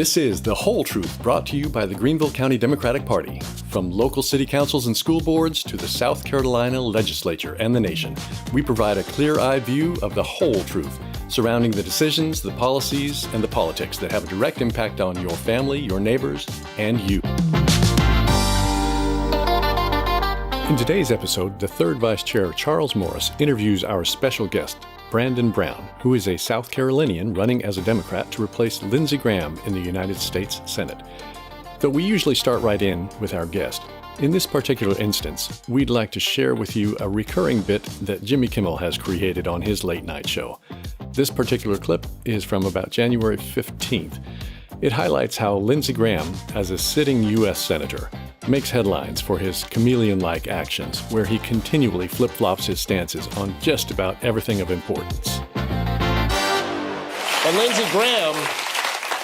This is The Whole Truth, brought to you by the Greenville County Democratic Party. From local city councils and school boards to the South Carolina legislature and the nation, we provide a clear-eyed view of the whole truth surrounding the decisions, the policies, and the politics that have a direct impact on your family, your neighbors, and you. In today's episode, the third Vice Chair, Charles Morris, interviews our special guest, Brandon Brown, who is a South Carolinian running as a Democrat to replace Lindsey Graham in the United States Senate. Though we usually start right in with our guest, in this particular instance, we'd like to share with you a recurring bit that Jimmy Kimmel has created on his late night show. This particular clip is from about January 15th. It highlights how Lindsey Graham, as a sitting U.S. Senator, makes headlines for his chameleon-like actions, where he continually flip-flops his stances on just about everything of importance. And Lindsey Graham,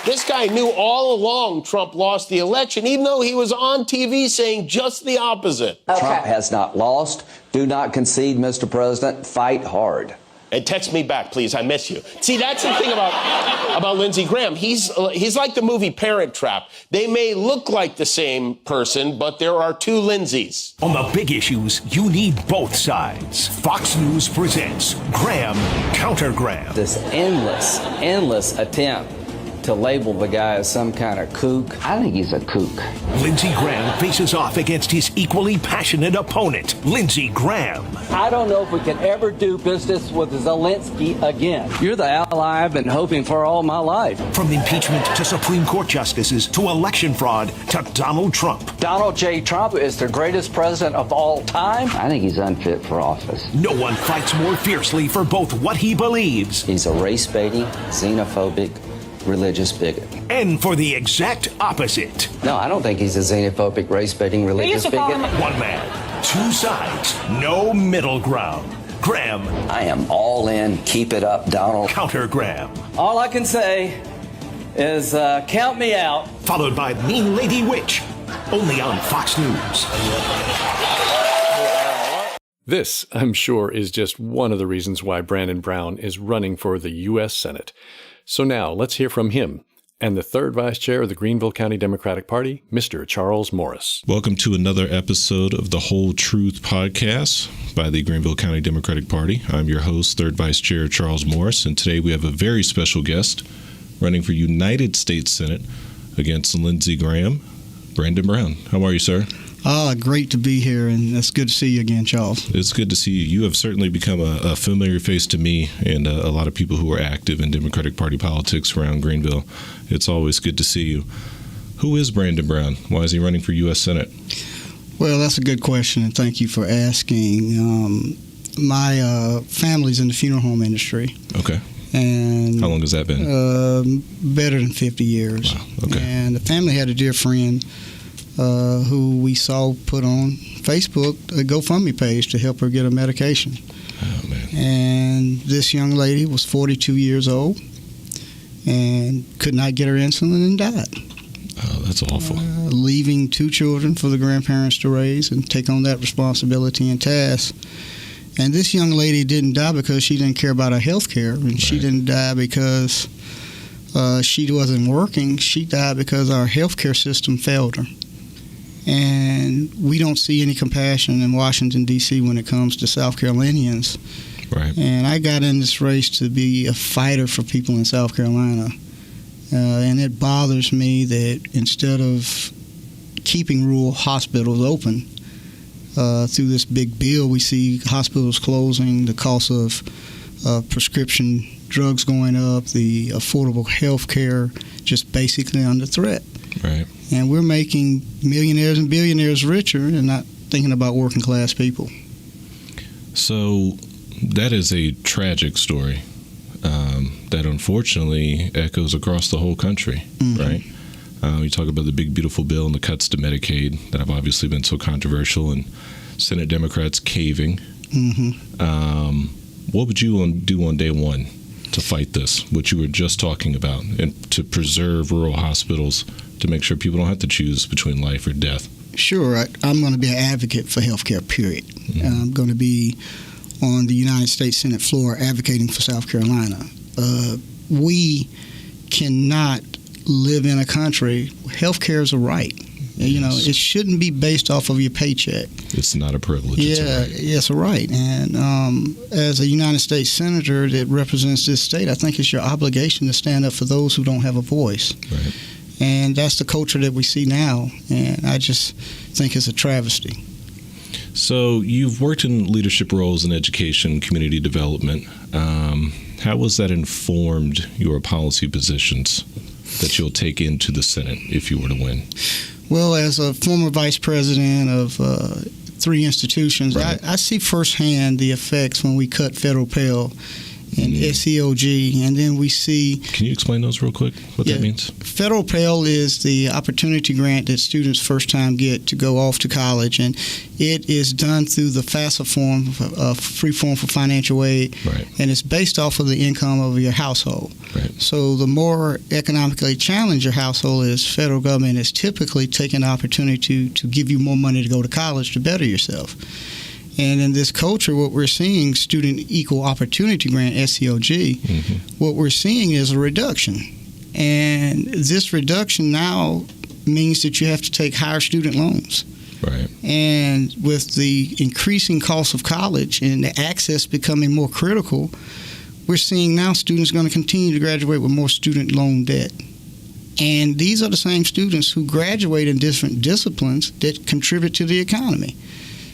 this guy knew all along Trump lost the election, even though he was on TV saying just the opposite. Okay. Trump has not lost. Do not concede, Mr. President. Fight hard. And text me back, please. I miss you. See, that's the thing about Lindsey Graham. He's like the movie Parent Trap. They may look like the same person, but there are two Lindseys. On the big issues, you need both sides. Fox News presents Graham Counter Graham. This endless attempt to label the guy as some kind of kook. I think he's a kook. Lindsey Graham faces off against his equally passionate opponent, Lindsey Graham. I don't know if we can ever do business with Zelensky again. You're the ally I've been hoping for all my life. From impeachment to Supreme Court justices to election fraud to Donald Trump. Donald J. Trump is the greatest president of all time. I think he's unfit for office. No one fights more fiercely for both what he believes. He's a race-baiting, xenophobic, religious bigot. And for the exact opposite. No, I don't think he's a xenophobic, race-baiting, religious bigot. One man, two sides, no middle ground. Graham. I am all in. Keep it up, Donald. Counter Graham. All I can say is count me out. Followed by Mean Lady Witch, only on Fox News. This, I'm sure, is just one of the reasons why Brandon Brown is running for the U.S. Senate. So now, let's hear from him and the third Vice Chair of the Greenville County Democratic Party, Mr. Charles Morris. Welcome to another episode of the Whole Truth podcast by the Greenville County Democratic Party. I'm your host, third Vice Chair Charles Morris, and today we have a very special guest running for United States Senate against Lindsey Graham, Brandon Brown. How are you, sir? Great to be here, and it's good to see you again, Charles. It's good to see you. You have certainly become a familiar face to me and a lot of people who are active in Democratic Party politics around Greenville. It's always good to see you. Who is Brandon Brown? Why is he running for U.S. Senate? Well, that's a good question, and thank you for asking. My family's in the funeral home industry. Okay. And how long has that been? Better than 50 years. Wow. Okay. And the family had a dear friend who we saw put on Facebook a GoFundMe page to help her get a medication. Oh, man. And this young lady was 42 years old and could not get her insulin and died. Oh, that's awful. Leaving two children for the grandparents to raise and take on that responsibility and task. And this young lady didn't die because she didn't care about her health care, and right. She didn't die because she wasn't working. She died because our health care system failed her. And we don't see any compassion in Washington, D.C. when it comes to South Carolinians. Right. And I got in this race to be a fighter for people in South Carolina. And it bothers me that instead of keeping rural hospitals open, through this big bill, we see hospitals closing, the cost of prescription drugs going up, the affordable health care just basically under threat. Right. And we're making millionaires and billionaires richer and not thinking about working class people. So that is a tragic story that unfortunately echoes across the whole country, mm-hmm. right? You talk about the big, beautiful bill and the cuts to Medicaid that have obviously been so controversial and Senate Democrats caving. Mm-hmm. What would you do on day one to fight this, what you were just talking about, and to preserve rural hospitals, to make sure people don't have to choose between life or death? Sure. I'm going to be an advocate for health care, period. Mm-hmm. I'm going to be on the United States Senate floor advocating for South Carolina. We cannot live in a country, health care is a right. You know, it shouldn't be based off of your paycheck. It's not a privilege. Yeah, it's a right. And as a United States Senator that represents this state, I think it's your obligation to stand up for those who don't have a voice. Right. And that's the culture that we see now. And I just think it's a travesty. So you've worked in leadership roles in education, community development. How has that informed your policy positions that you'll take into the Senate if you were to win? Well, as a former vice president of 3 institutions, right. I see firsthand the effects when we cut federal Pell and SEOG, and then we see... Can you explain those real quick, what that means? Federal Pell is the opportunity grant that students first time get to go off to college, and it is done through the FAFSA form, free form for financial aid, right. and it's based off of the income of your household. Right. So the more economically challenged your household is, federal government is typically taking the opportunity to give you more money to go to college to better yourself. And in this culture, what we're seeing, Student Equal Opportunity Grant, SEOG, what we're seeing is a reduction. And this reduction now means that you have to take higher student loans. Right. And with the increasing cost of college and the access becoming more critical, we're seeing now students are going to continue to graduate with more student loan debt. And these are the same students who graduate in different disciplines that contribute to the economy.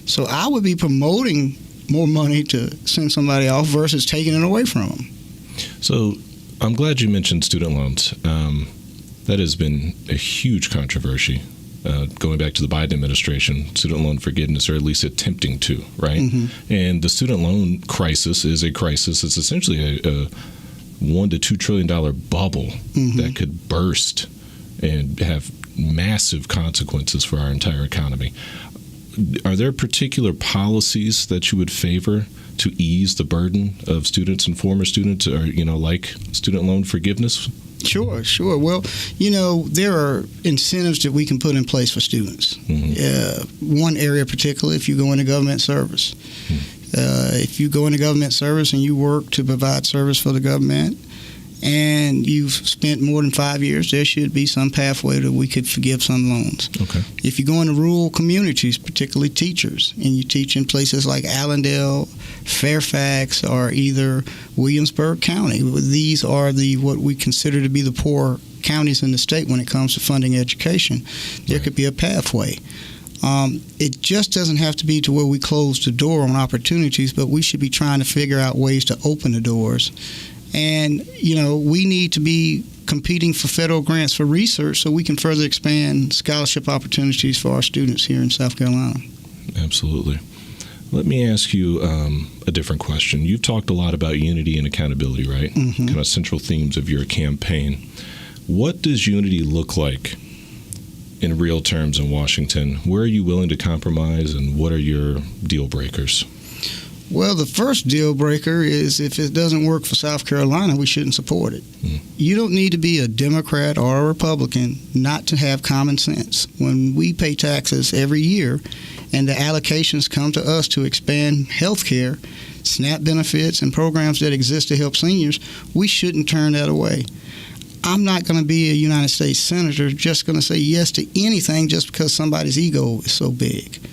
So I would be promoting more money to send somebody off versus taking it away from them. So I'm glad you mentioned student loans. That has been a huge controversy going back to the Biden administration, student loan forgiveness, or at least attempting to, right? And the student loan crisis is a crisis. It's essentially a $1 to $2 trillion bubble that could burst and have massive consequences for our entire economy. Are there particular policies that you would favor to ease the burden of students and former students, or, like student loan forgiveness? Sure. Well, there are incentives that we can put in place for students. One area particularly, if you go into government service. If you go into government service and you work to provide service for the government, and you've spent more than 5 years, there should be some pathway that we could forgive some loans. Okay. If you go into rural communities, particularly teachers, and you teach in places like Allendale, Fairfax, or either Williamsburg County, these are what we consider to be the poor counties in the state when it comes to funding education, there could be a pathway. It just doesn't have to be to where we close the door on opportunities, but we should be trying to figure out ways to open the doors. And, we need to be competing for federal grants for research so we can further expand scholarship opportunities for our students here in South Carolina. Absolutely. Let me ask you a different question. You've talked a lot about unity and accountability, right? Kind of central themes of your campaign. What does unity look like in real terms in Washington? Where are you willing to compromise, and what are your deal breakers? Well, the first deal breaker is if it doesn't work for South Carolina, we shouldn't support it. You don't need to be a Democrat or a Republican not to have common sense. When we pay taxes every year and the allocations come to us to expand health care, SNAP benefits, and programs that exist to help seniors, we shouldn't turn that away. I'm not going to be a United States Senator just going to say yes to anything just because somebody's ego is so big.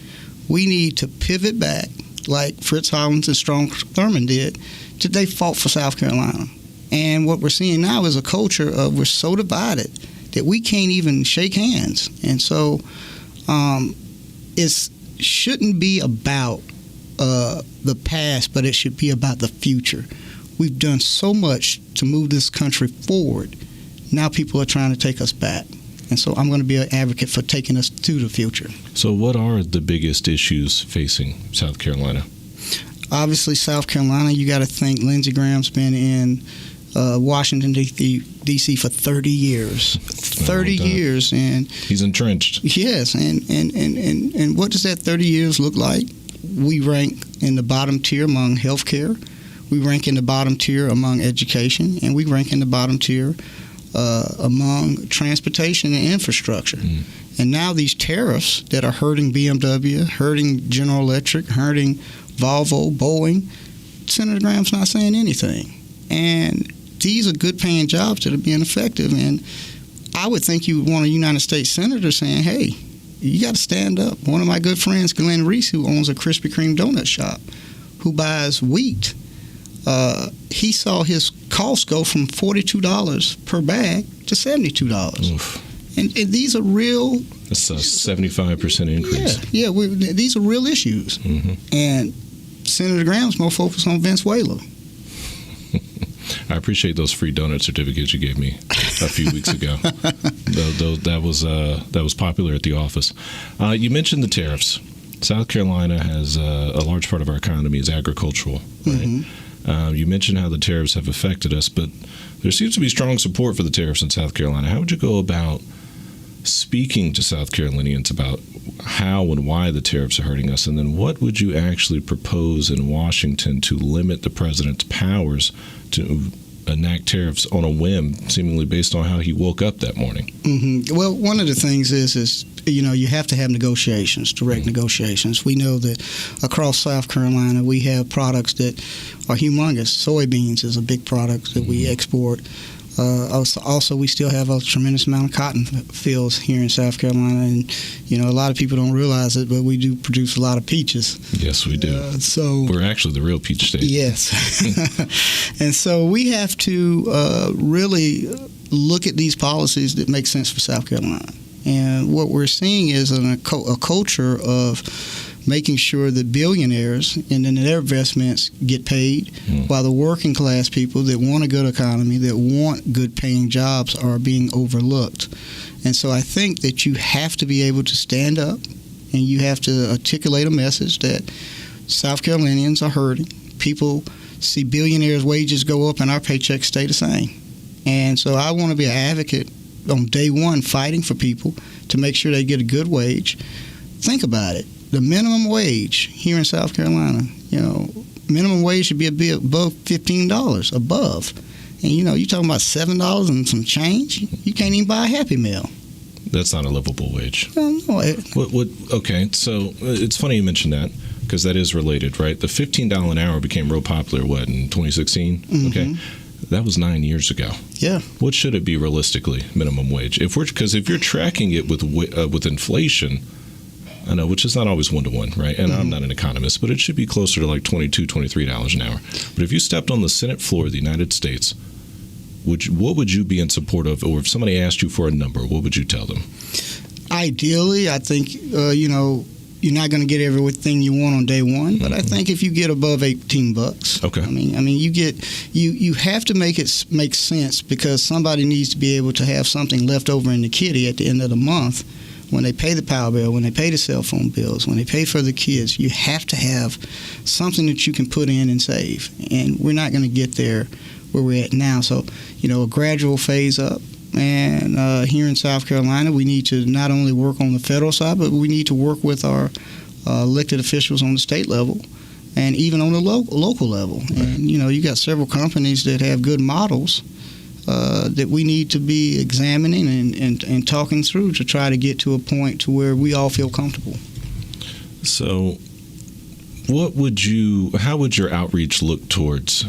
We need to pivot back, like Fritz Hollins and Strom Thurmond did, that they fought for South Carolina. And what we're seeing now is a culture of we're so divided that we can't even shake hands. And so it shouldn't be about the past, but it should be about the future. We've done so much to move this country forward. Now people are trying to take us back. And so I'm going to be an advocate for taking us to the future. So what are the biggest issues facing South Carolina? Obviously, South Carolina, you got to think Lindsey Graham's been in Washington, D.C. for 30 years. 30 years. And he's entrenched. Yes. And what does that 30 years look like? We rank in the bottom tier among health care. We rank in the bottom tier among education. And we rank in the bottom tier among transportation and infrastructure. And now these tariffs that are hurting BMW, hurting General Electric, hurting Volvo, Boeing, Senator Graham's not saying anything. And these are good paying jobs that are being effective. And I would think you would want a United States senator saying, hey, you got to stand up. One of my good friends, Glenn Reese, who owns a Krispy Kreme donut shop, who buys wheat, he saw his cost go from $42 per bag to $72. Oof. And these are real. That's a 75% increase. Yeah, these are real issues. Mm-hmm. And Senator Graham's more focused on Venezuela. I appreciate those free donut certificates you gave me a few weeks ago. That was popular at the office. You mentioned the tariffs. South Carolina has a large part of our economy is agricultural, right? Mm-hmm. You mentioned how the tariffs have affected us, but there seems to be strong support for the tariffs in South Carolina. How would you go about speaking to South Carolinians about how and why the tariffs are hurting us? And then what would you actually propose in Washington to limit the president's powers to enact tariffs on a whim, seemingly based on how he woke up that morning? Mm-hmm. Well, one of the things is you have to have negotiations, direct negotiations. We know that across South Carolina we have products that are humongous. Soybeans is a big product that we export. Also, we still have a tremendous amount of cotton fields here in South Carolina, and a lot of people don't realize it, but we do produce a lot of peaches. Yes, we do. So we're actually the real peach state. Yes, and so we have to really look at these policies that make sense for South Carolina. And what we're seeing is a culture of making sure that billionaires and then their investments get paid, while the working class people that want a good economy, that want good paying jobs, are being overlooked. And so I think that you have to be able to stand up and you have to articulate a message that South Carolinians are hurting. People see billionaires' wages go up and our paychecks stay the same. And so I want to be an advocate on day one, fighting for people to make sure they get a good wage. Think about it. The minimum wage here in South Carolina, minimum wage should be a bit above $15 above. And, you're talking about $7 and some change. You can't even buy a Happy Meal. That's not a livable wage. No. Okay, so it's funny you mentioned that, because that is related, right? The $15 an hour became real popular, in 2016? Mm-hmm. Okay. That was 9 years ago. Yeah. What should it be realistically, minimum wage? Because if you're tracking it with inflation, I know, which is not always one-to-one, right? And I'm not an economist, but it should be closer to like $22, $23 an hour. But if you stepped on the Senate floor of the United States, what would you be in support of? Or if somebody asked you for a number, what would you tell them? Ideally, I think, you're not going to get everything you want on day one, but I think if you get above $18, okay. I mean, you have to make it make sense, because somebody needs to be able to have something left over in the kitty at the end of the month when they pay the power bill, when they pay the cell phone bills, when they pay for the kids. You have to have something that you can put in and save, and we're not going to get there where we're at now. So, a gradual phase up. And here in South Carolina, we need to not only work on the federal side, but we need to work with our elected officials on the state level and even on the local level. Right. And, you got several companies that have good models that we need to be examining and talking through to try to get to a point to where we all feel comfortable. So how would your outreach look towards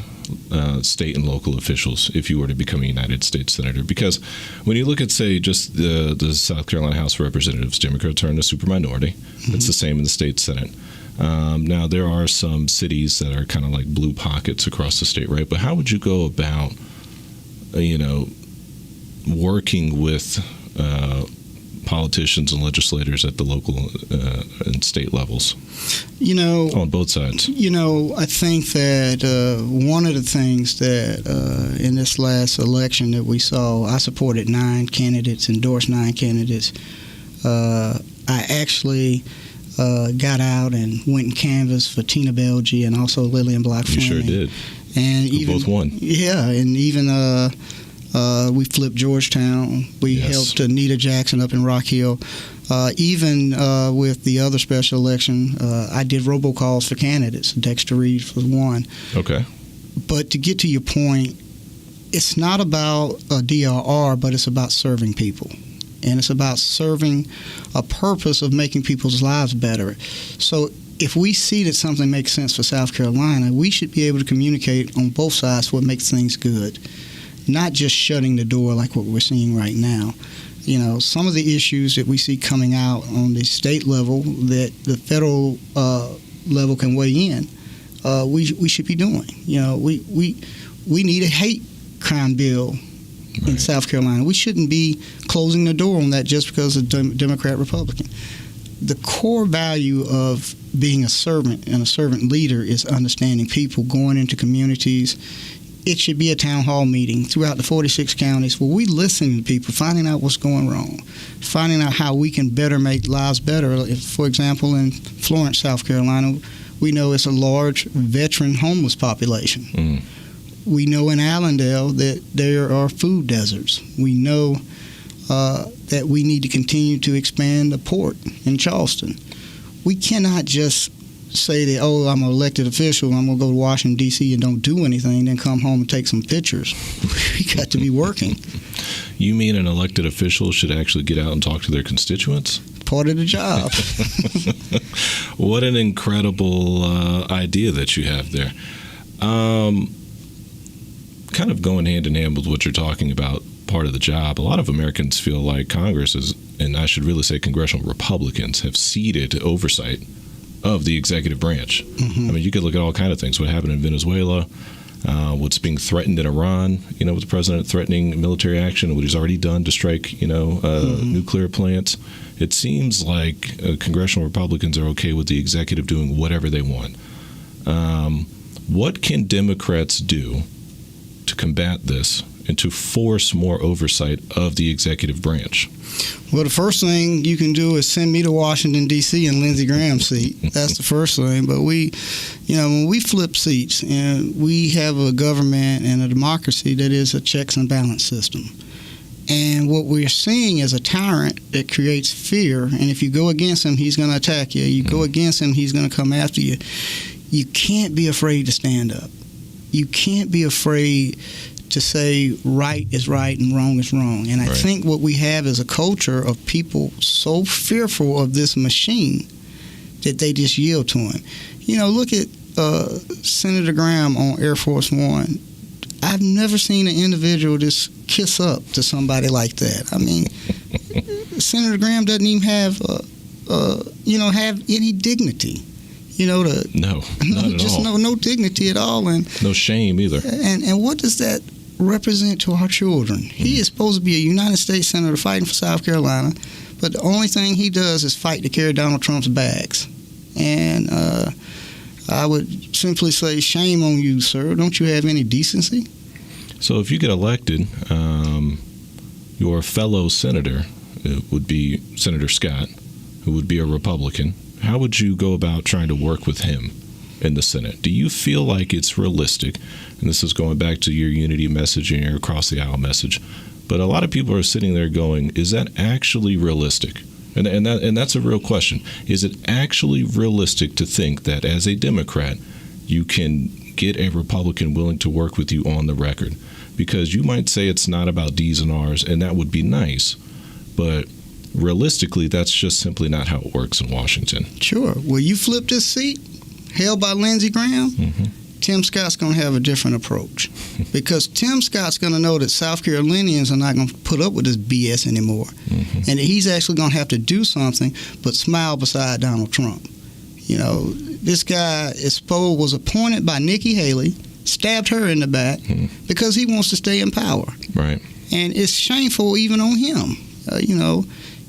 state and local officials if you were to become a United States Senator? Because when you look at, say, just the South Carolina House of Representatives, Democrats are in a superminority. Mm-hmm. It's the same in the state Senate. Now, there are some cities that are kind of like blue pockets across the state, right? But how would you go about, working with politicians and legislators at the local and state levels? On both sides. I think that one of the things that in this last election that we saw, I supported 9 candidates, endorsed 9 candidates. I actually got out and went and canvassed for Tina Belgie and also Lillian Block Fleming. You sure did. And we both won. Yeah, and even we flipped Georgetown. We helped Anita Jackson up in Rock Hill. Even with the other special election, I did robocalls for candidates. Dexter Reed was one. Okay. But to get to your point, it's not about a DRR, but it's about serving people. And it's about serving a purpose of making people's lives better. So if we see that something makes sense for South Carolina, we should be able to communicate on both sides what makes things good. not just shutting the door like what we're seeing right now. Some of the issues that we see coming out on the state level that the federal level can weigh in, we should be doing. We need a hate crime bill in South Carolina. We shouldn't be closing the door on that just because of Democrat, Republican. The core value of being a servant and a servant leader is understanding people, going into communities. It should be a town hall meeting throughout the 46 counties where we listen to people, finding out what's going wrong, finding out how we can better make lives better. For example, in Florence, South Carolina, we know it's a large veteran homeless population. We know in Allendale that there are food deserts. We know that we need to continue to expand the port in Charleston. We cannot just say that, I'm an elected official, I'm going to go to Washington, D.C. and don't do anything, then come home and take some pictures. We got to be working. You mean an elected official should actually get out and talk to their constituents? Part of the job. What an incredible idea that you have there. Kind of going hand in hand with what you're talking about, part of the job. A lot of Americans feel like Congress is, and I should really say congressional Republicans, have ceded oversight of the executive branch. I mean, you could look at all kinds of things. What happened in Venezuela, what's being threatened in Iran, with the president threatening military action, what he's already done to strike, nuclear plants. It seems like congressional Republicans are okay with the executive doing whatever they want. What can Democrats do to combat this and to force more oversight of the executive branch? Well, the first thing you can do is send me to Washington, D.C. in Lindsey Graham's seat. That's the first thing. But when we flip seats and we have a government and a democracy that is a checks and balance system. And what we're seeing is a tyrant that creates fear. And if you go against him, he's going to attack you. You go against him, he's going to come after you. You can't be afraid to stand up. You can't be afraid to say right is right and wrong is wrong. And I think what we have is a culture of people so fearful of this machine that they just yield to him. Look at Senator Graham on Air Force One. I've never seen an individual just kiss up to somebody like that. I mean, Senator Graham doesn't even have any dignity. No, not at all. No dignity at all, and no shame either. And what does that represent to our children? He is supposed to be a United States senator fighting for South Carolina, but the only thing he does is fight to carry Donald Trump's bags. And I would simply say, shame on you, sir. Don't you have any decency? So if you get elected, your fellow senator would be Senator Scott, who would be a Republican. How would you go about trying to work with him in the Senate? Do you feel like it's realistic? And this is going back to your unity message and your across the aisle message. But a lot of people are sitting there going, is that actually realistic? And that's a real question. Is it actually realistic to think that as a Democrat, you can get a Republican willing to work with you on the record? Because you might say it's not about D's and R's, and that would be nice. But realistically, that's just simply not how it works in Washington. Sure. Well, you flip this seat, held by Lindsey Graham, Tim Scott's going to have a different approach. Because Tim Scott's going to know that South Carolinians are not going to put up with this BS anymore. And that he's actually going to have to do something but smile beside Donald Trump. This guy, Espo, was appointed by Nikki Haley, stabbed her in the back because he wants to stay in power. Right. And it's shameful even on him.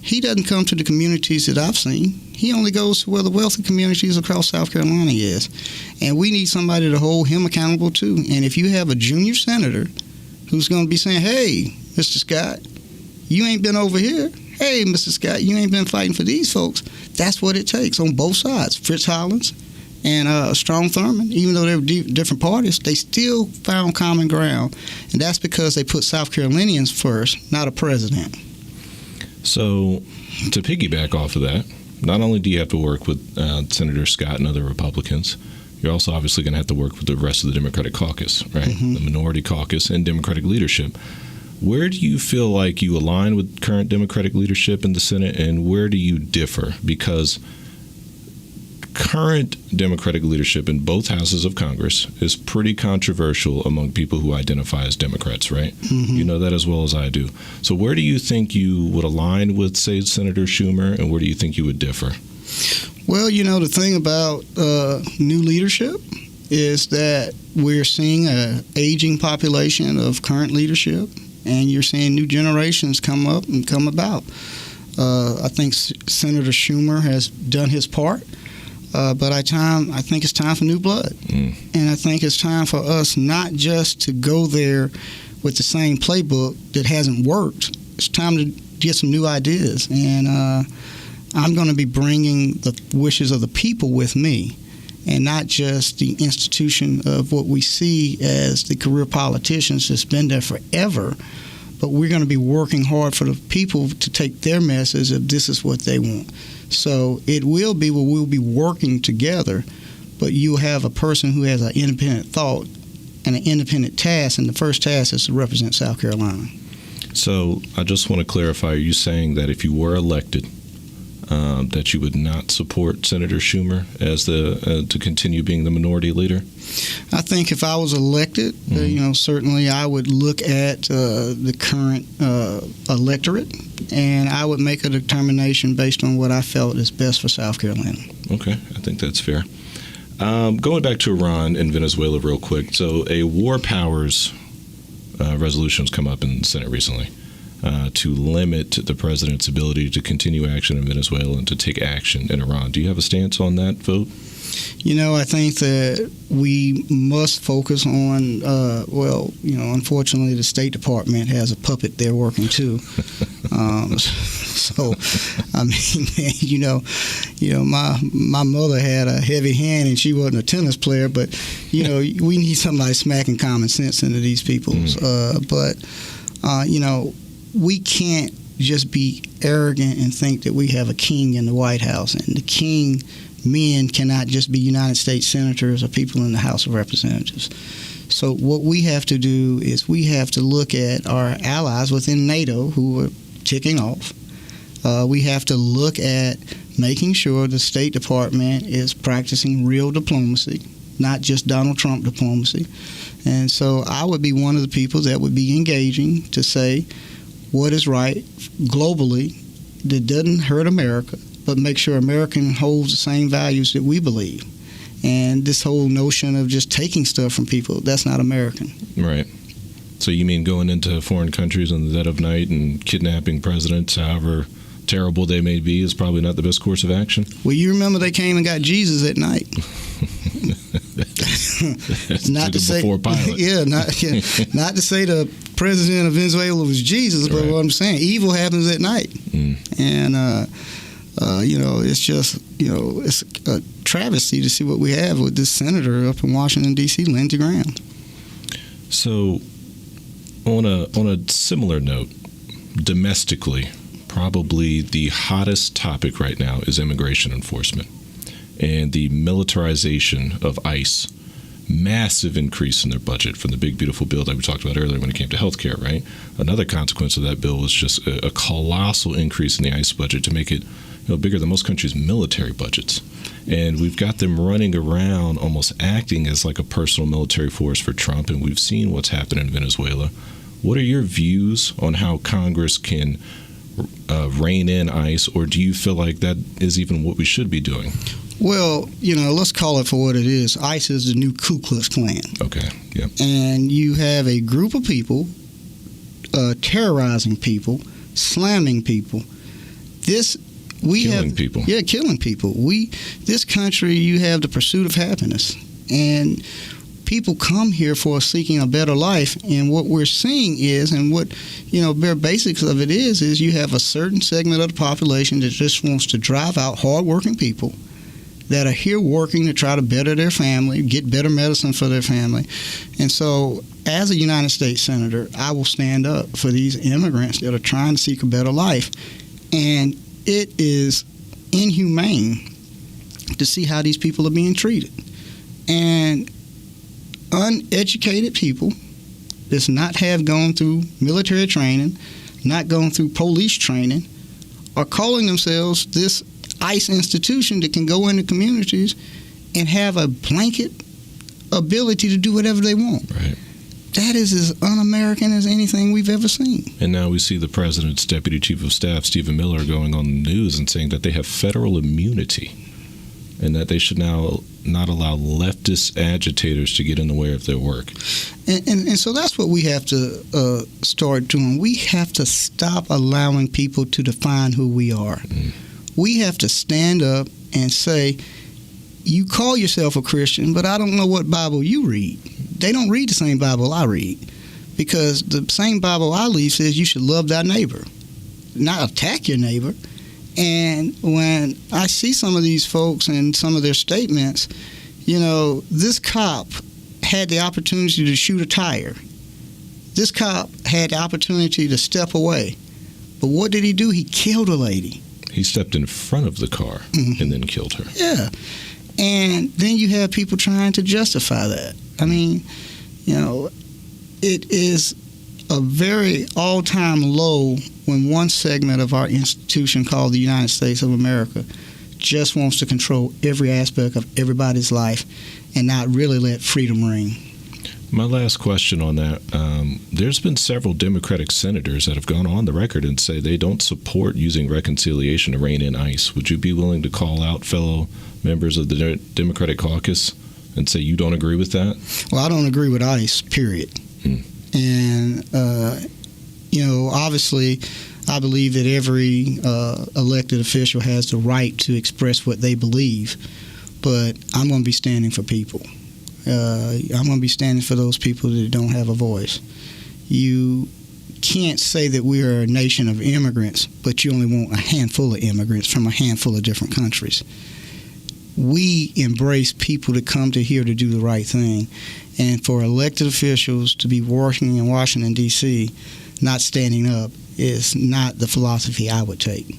He doesn't come to the communities that I've seen. He only goes to where the wealthy communities across South Carolina is. And we need somebody to hold him accountable, too. And if you have a junior senator who's going to be saying, hey, Mr. Scott, you ain't been over here. Hey, Mr. Scott, you ain't been fighting for these folks. That's what it takes on both sides. Fritz Hollins and Strom Thurmond, even though they were different parties, they still found common ground. And that's because they put South Carolinians first, not a president. So to piggyback off of that, not only do you have to work with Senator Scott and other Republicans, you're also obviously going to have to work with the rest of the Democratic caucus, right? The minority caucus and Democratic leadership. Where do you feel like you align with current Democratic leadership in the Senate, and where do you differ? Because current Democratic leadership in both houses of Congress is pretty controversial among people who identify as Democrats, right? Mm-hmm. You know that as well as I do. So where do you think you would align with, say, Senator Schumer, and where do you think you would differ? Well, the thing about new leadership is that we're seeing an aging population of current leadership, and you're seeing new generations come up and come about. I think Senator Schumer has done his part, but I think it's time for new blood. And I think it's time for us not just to go there with the same playbook that hasn't worked. It's time to get some new ideas, and I'm going to be bringing the wishes of the people with me, and not just the institution of what we see as the career politicians that's been there forever. But we're going to be working hard for the people to take their message of this is what they want. So it will be where we'll be working together, but you'll have a person who has an independent thought and an independent task, and the first task is to represent South Carolina. So I just want to clarify, are you saying that if you were elected, that you would not support Senator Schumer as to continue being the minority leader? I think if I was elected, certainly I would look at the current electorate, and I would make a determination based on what I felt is best for South Carolina. Okay, I think that's fair. Going back to Iran and Venezuela real quick. So a war powers resolution has come up in the Senate recently. To limit the president's ability to continue action in Venezuela and to take action in Iran. Do you have a stance on that vote? I think that we must focus on, unfortunately, the State Department has a puppet there working too. So, I mean, my mother had a heavy hand and she wasn't a tennis player, but, we need somebody smacking common sense into these people. We can't just be arrogant and think that we have a king in the White House, and the king men cannot just be United States senators or people in the House of Representatives. So what we have to do is we have to look at our allies within NATO who are ticking off. We have to look at making sure the State Department is practicing real diplomacy, not just Donald Trump diplomacy. And so I would be one of the people that would be engaging to say what is right globally that doesn't hurt America, but make sure America holds the same values that we believe. And this whole notion of just taking stuff from people, that's not American. Right. So you mean going into foreign countries in the dead of night and kidnapping presidents, however terrible they may be, is probably not the best course of action? Well, you remember they came and got Jesus at night. Not to say before Pilate. Not to say the president of Venezuela was Jesus, but what I'm saying, evil happens at night. And it's just it's a travesty to see what we have with this senator up in Washington D.C., Lindsey Graham. So, on a similar note, domestically, probably the hottest topic right now is immigration enforcement and the militarization of ICE. Massive increase in their budget from the big, beautiful bill that we talked about earlier when it came to health care, right? Another consequence of that bill was just a colossal increase in the ICE budget to make it bigger than most countries' military budgets. And we've got them running around almost acting as like a personal military force for Trump, and we've seen what's happened in Venezuela. What are your views on how Congress can rein in ICE, or do you feel like that is even what we should be doing? Well, let's call it for what it is. ICE is the new Ku Klux Klan. Okay, yeah. And you have a group of people terrorizing people, slamming people. Killing people. Yeah, killing people. This country, you have the pursuit of happiness. And people come here for seeking a better life. And what we're seeing is, and what, bare basics of it is you have a certain segment of the population that just wants to drive out hardworking people that are here working to try to better their family, get better medicine for their family. And so as a United States Senator, I will stand up for these immigrants that are trying to seek a better life. And it is inhumane to see how these people are being treated. And uneducated people that's not have gone through military training, not gone through police training, are calling themselves this ICE institution that can go into communities and have a blanket ability to do whatever they want. Right. That is as un-American as anything we've ever seen. And now we see the president's deputy chief of staff, Stephen Miller, going on the news and saying that they have federal immunity and that they should now not allow leftist agitators to get in the way of their work. And so that's what we have to start doing. We have to stop allowing people to define who we are. We have to stand up and say, you call yourself a Christian, but I don't know what Bible you read. They don't read the same Bible I read, because the same Bible I read says you should love thy neighbor, not attack your neighbor. And when I see some of these folks and some of their statements, this cop had the opportunity to shoot a tire. This cop had the opportunity to step away. But what did he do? He killed a lady. He stepped in front of the car and then killed her. Yeah. And then you have people trying to justify that. I mean, it is a very all-time low when one segment of our institution called the United States of America just wants to control every aspect of everybody's life and not really let freedom ring. My last question on that, there's been several Democratic senators that have gone on the record and say they don't support using reconciliation to rein in ICE. Would you be willing to call out fellow members of the Democratic caucus and say you don't agree with that? Well, I don't agree with ICE, period. And, obviously, I believe that every elected official has the right to express what they believe, but I'm going to be standing for people. I'm going to be standing for those people that don't have a voice. You can't say that we are a nation of immigrants, but you only want a handful of immigrants from a handful of different countries. We embrace people to come to here to do the right thing. And for elected officials to be working in Washington, D.C., not standing up is not the philosophy I would take.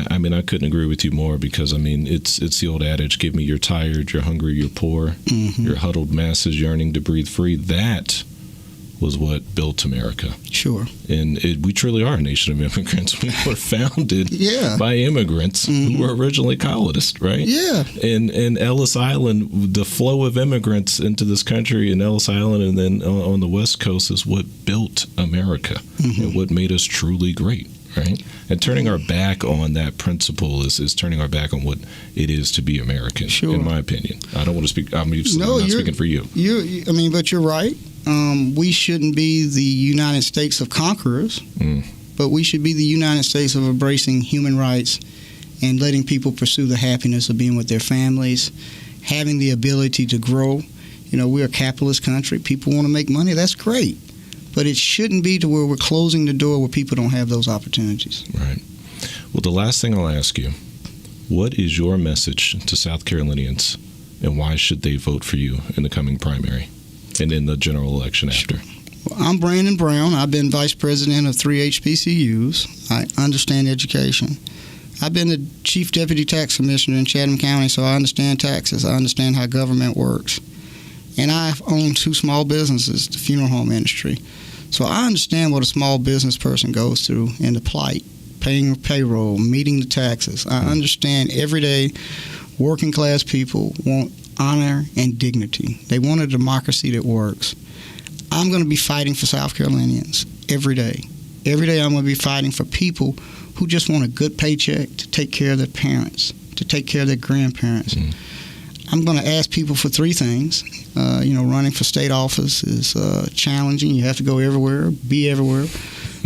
I mean, I couldn't agree with you more because, I mean, it's the old adage, give me you're tired, you're hungry, you're poor, you're huddled masses yearning to breathe free. That was what built America. Sure. And we truly are a nation of immigrants. We were founded by immigrants who were originally colonists, right? Yeah. And Ellis Island, the flow of immigrants into this country in Ellis Island and then on the West Coast is what built America and what made us truly great. Right? And turning our back on that principle is turning our back on what it is to be American, in my opinion. I don't want to speak. I'm not speaking for you. But you're right. We shouldn't be the United States of conquerors, but we should be the United States of embracing human rights and letting people pursue the happiness of being with their families, having the ability to grow. We're a capitalist country. People want to make money. That's great. But it shouldn't be to where we're closing the door where people don't have those opportunities. Right. Well, the last thing I'll ask you, what is your message to South Carolinians, and why should they vote for you in the coming primary and in the general election after? Well, I'm Brandon Brown. I've been vice president of 3 HBCUs. I understand education. I've been the chief deputy tax commissioner in Chatham County, so I understand taxes. I understand how government works. And I've owned 2 small businesses, the funeral home industry. So I understand what a small business person goes through in the plight, paying payroll, meeting the taxes. I understand everyday working class people want honor and dignity. They want a democracy that works. I'm going to be fighting for South Carolinians every day. Every day I'm going to be fighting for people who just want a good paycheck to take care of their parents, to take care of their grandparents. I'm going to ask people for 3 things. Running for state office is challenging. You have to go everywhere, be everywhere.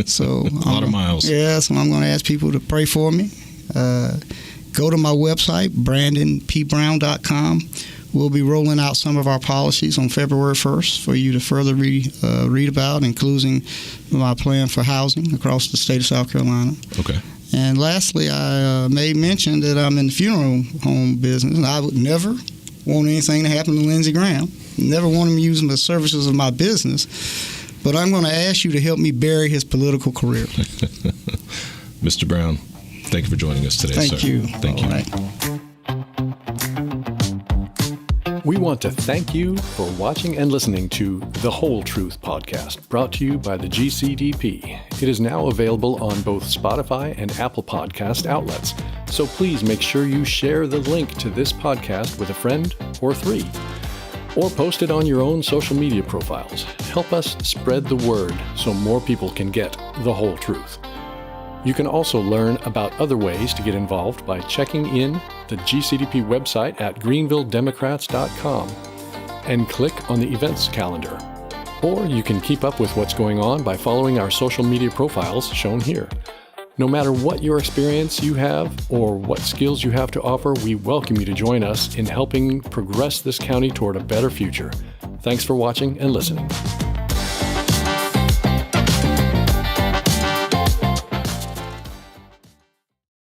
So a lot of miles. Yeah, so I'm going to ask people to pray for me. Go to my website, brandonpbrown.com. We'll be rolling out some of our policies on February 1st for you to further read about, including my plan for housing across the state of South Carolina. Okay. And lastly, I made mention that I'm in the funeral home business, and I would never want anything to happen to Lindsey Graham. Never want him using the services of my business. But I'm going to ask you to help me bury his political career. Mr. Brown, thank you for joining us today, sir. Thank you. Thank you. Right. We want to thank you for watching and listening to The Whole Truth Podcast, brought to you by the GCDP. It is now available on both Spotify and Apple Podcast outlets. So please make sure you share the link to this podcast with a friend or 3. Or post it on your own social media profiles. Help us spread the word so more people can get the whole truth. You can also learn about other ways to get involved by checking in the GCDP website at greenvilledemocrats.com and click on the events calendar. Or you can keep up with what's going on by following our social media profiles shown here. No matter what your experience you have or what skills you have to offer, we welcome you to join us in helping progress this county toward a better future. Thanks for watching and listening.